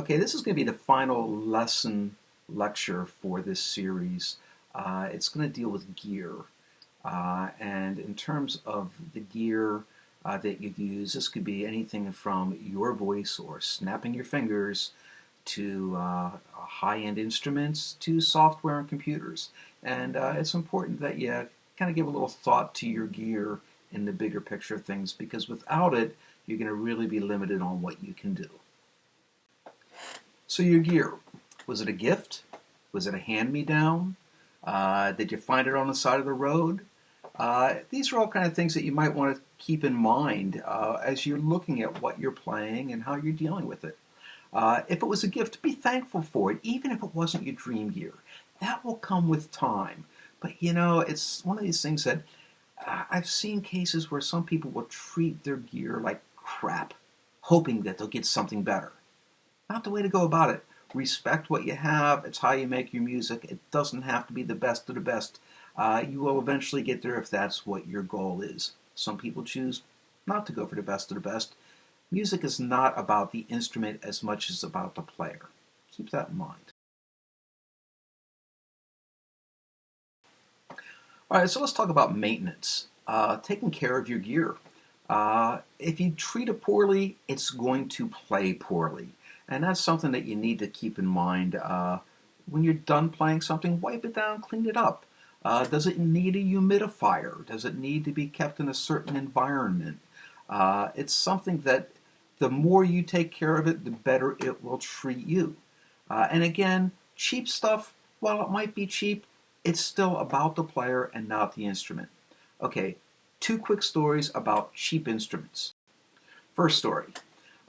Okay, this is going to be the final lesson lecture for this series. It's going to deal with gear. And in terms of the gear that you use, this could be anything from your voice or snapping your fingers to high-end instruments to software and computers. And it's important that you kind of give a little thought to your gear in the bigger picture of things, because without it, you're going to really be limited on what you can do. So your gear, was it a gift? Was it a hand-me-down? Did you find it on the side of the road? These are all kind of things that you might want to keep in mind as you're looking at what you're playing and how you're dealing with it. If it was a gift, be thankful for it, even if it wasn't your dream gear. That will come with time. But you know, it's one of these things that I've seen cases where some people will treat their gear like crap, hoping that they'll get something better. Not the way to go about it. Respect what you have. It's how you make your music. It doesn't have to be the best of the best. You will eventually get there if that's what your goal is. Some people choose not to go for the best of the best. Music is not about the instrument as much as about the player. Keep that in mind. All right, so let's talk about maintenance. Taking care of your gear. If you treat it poorly, it's going to play poorly. And that's something that you need to keep in mind. When you're done playing something, wipe it down, clean it up. Does it need a humidifier? Does it need to be kept in a certain environment? It's something that the more you take care of it, the better it will treat you. And again, cheap stuff, while it might be cheap, it's still about the player and not the instrument. Okay, 2 quick stories about cheap instruments. First story.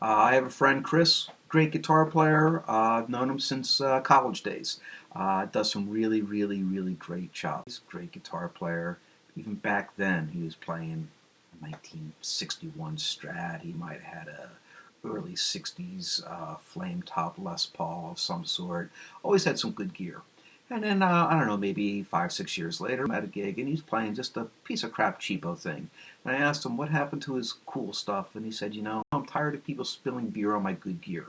I have a friend, Chris, great guitar player. I've known him since college days. Does some really, really, really great jobs. He's a great guitar player. Even back then, he was playing a 1961 Strat. He might have had a early 60s flame top Les Paul of some sort. Always had some good gear. And then, I don't know, maybe 5, 6 years later, I'm at a gig, and he's playing just a piece of crap cheapo thing. And I asked him what happened to his cool stuff, and he said, you know, I'm tired of people spilling beer on my good gear.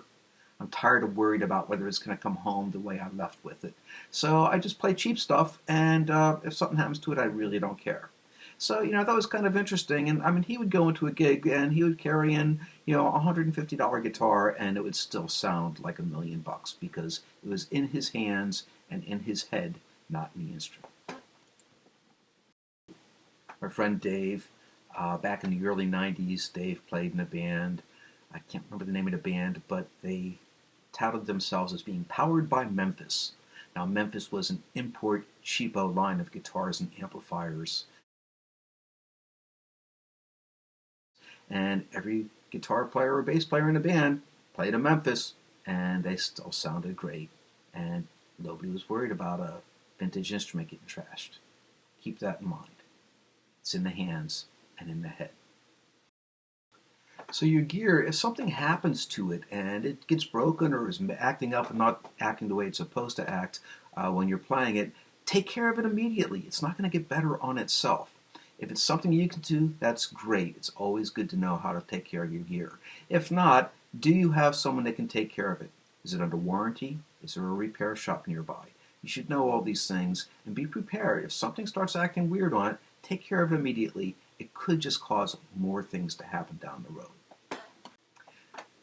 I'm tired of worried about whether it's going to come home the way I left with it. So I just play cheap stuff, and if something happens to it, I really don't care. So, you know, that was kind of interesting. And I mean, he would go into a gig and he would carry in, you know, a $150 guitar, and it would still sound like $1,000,000 because it was in his hands and in his head, not in the instrument. My friend Dave, back in the early 90s, Dave played in a band. I can't remember the name of the band, but they touted themselves as being powered by Memphis. Now, Memphis was an import cheapo line of guitars and amplifiers. And every guitar player or bass player in the band played a Memphis, and they still sounded great. And nobody was worried about a vintage instrument getting trashed. Keep that in mind. It's in the hands and in the head. So your gear, if something happens to it and it gets broken or is acting up and not acting the way it's supposed to act when you're playing it, take care of it immediately. It's not going to get better on itself. If it's something you can do, that's great. It's always good to know how to take care of your gear. If not, do you have someone that can take care of it? Is it under warranty? Is there a repair shop nearby? You should know all these things and be prepared. If something starts acting weird on it, take care of it immediately. It could just cause more things to happen down the road.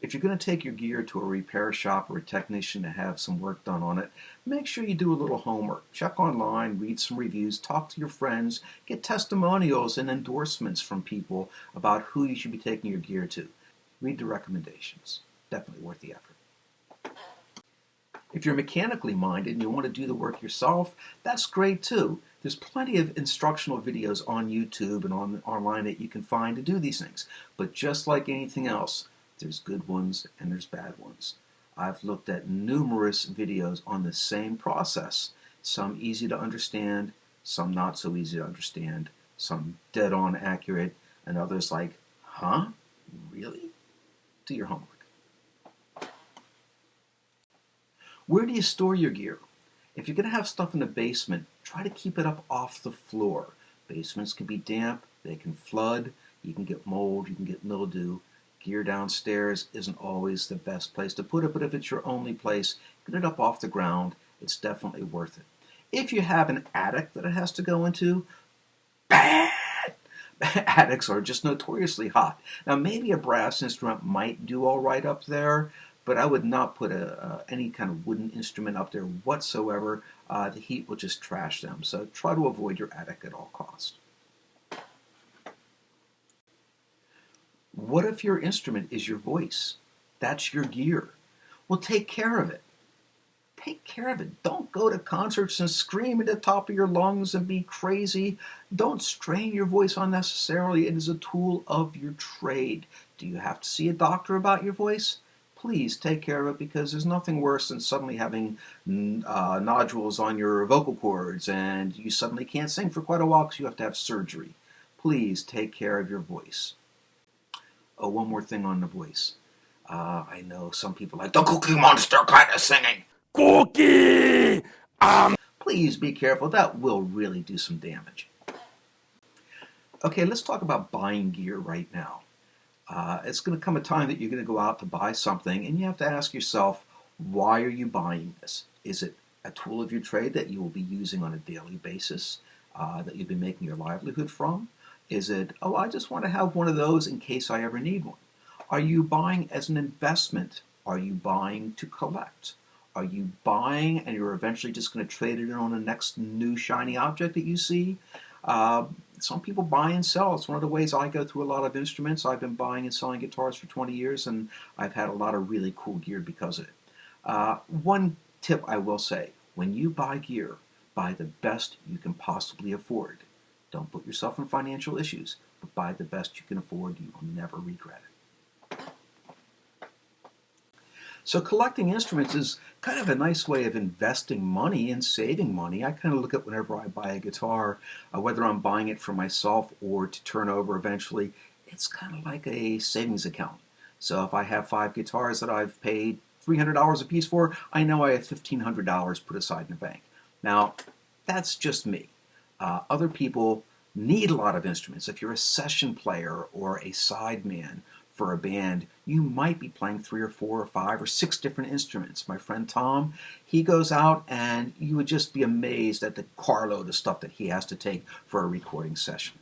If you're going to take your gear to a repair shop or a technician to have some work done on it, make sure you do a little homework. Check online, read some reviews, talk to your friends, get testimonials and endorsements from people about who you should be taking your gear to. Read the recommendations. Definitely worth the effort. If you're mechanically minded and you want to do the work yourself, that's great too. There's plenty of instructional videos on YouTube and online that you can find to do these things. But just like anything else, there's good ones and there's bad ones. I've looked at numerous videos on the same process. Some easy to understand, some not so easy to understand, some dead on accurate, and others like, huh? Really? Do your homework. Where do you store your gear? If you're going to have stuff in the basement, try to keep it up off the floor. Basements can be damp, they can flood, you can get mold, you can get mildew. Gear downstairs isn't always the best place to put it, but if it's your only place, get it up off the ground. It's definitely worth it. If you have an attic that it has to go into, bad! Attics are just notoriously hot. Now, maybe a brass instrument might do all right up there, but I would not put any kind of wooden instrument up there whatsoever. The heat will just trash them. So try to avoid your attic at all costs. What if your instrument is your voice? That's your gear. Well, take care of it. Take care of it. Don't go to concerts and scream at the top of your lungs and be crazy. Don't strain your voice unnecessarily. It is a tool of your trade. Do you have to see a doctor about your voice? Please take care of it, because there's nothing worse than suddenly having nodules on your vocal cords and you suddenly can't sing for quite a while because you have to have surgery. Please take care of your voice. Oh, one more thing on the voice. I know some people like the Cookie Monster kind of singing. Cookie! Please be careful. That will really do some damage. Okay, let's talk about buying gear right now. It's going to come a time that you're going to go out to buy something, and you have to ask yourself, why are you buying this? Is it a tool of your trade that you will be using on a daily basis, that you'll be making your livelihood from? Is it, oh, I just want to have one of those in case I ever need one? Are you buying as an investment? Are you buying to collect? Are you buying and you're eventually just going to trade it in on the next new shiny object that you see? Some people buy and sell. It's one of the ways I go through a lot of instruments. I've been buying and selling guitars for 20 years, and I've had a lot of really cool gear because of it. One tip I will say, when you buy gear, buy the best you can possibly afford. Don't put yourself in financial issues, but buy the best you can afford. You will never regret it. So collecting instruments is kind of a nice way of investing money and saving money. I kind of look at whenever I buy a guitar, whether I'm buying it for myself or to turn over eventually, it's kind of like a savings account. So if I have 5 guitars that I've paid $300 a piece for, I know I have $1,500 put aside in the bank. Now, that's just me. Other people need a lot of instruments. If you're a session player or a sideman for a band, you might be playing 3 or 4 or 5 or 6 different instruments. My friend Tom, he goes out and you would just be amazed at the carload of stuff that he has to take for a recording session.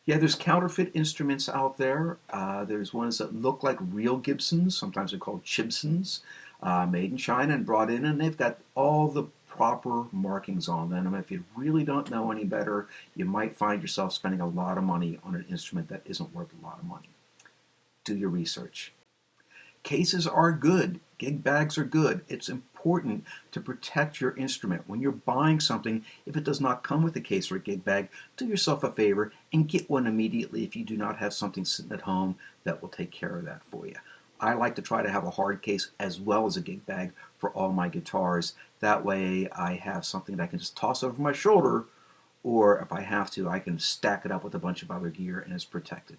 Yeah, there's counterfeit instruments out there. There's ones that look like real Gibsons, sometimes they're called Chibsons, made in China and brought in, and they've got all the proper markings on them. And if you really don't know any better, you might find yourself spending a lot of money on an instrument that isn't worth a lot of money. Do your research. Cases are good. Gig bags are good. It's important to protect your instrument. When you're buying something, if it does not come with a case or a gig bag, do yourself a favor and get one immediately if you do not have something sitting at home that will take care of that for you. I like to try to have a hard case as well as a gig bag for all my guitars. That way I have something that I can just toss over my shoulder, or if I have to, I can stack it up with a bunch of other gear and it's protected.